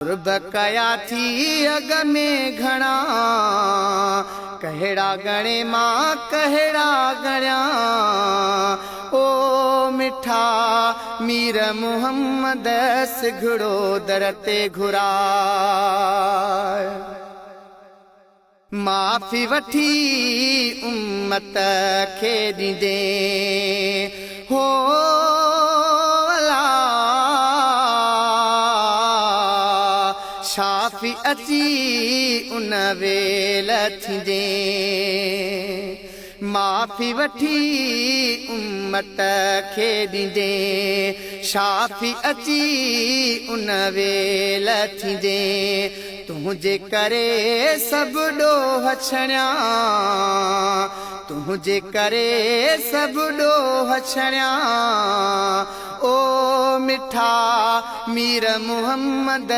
बकाया थी अग में घणा कहड़ा गणे मां कहड़ा गणिया ओ मिठा मीर मुहम्मद सिघड़ो दर ते घुरा माफ़ी वठी उम्मत खे ॾींदे हो शाफ़ी अची उन वेल थींदे माफ़ी वठी उम्मत खे ॾींदे शाफ़ी अची उन वेल थींदे तुंहिंजे करे सभु ॾोह छणिया तुंहिंजे करे सभु ॾोह छणिया ओ मिठा मीर मुहम्मद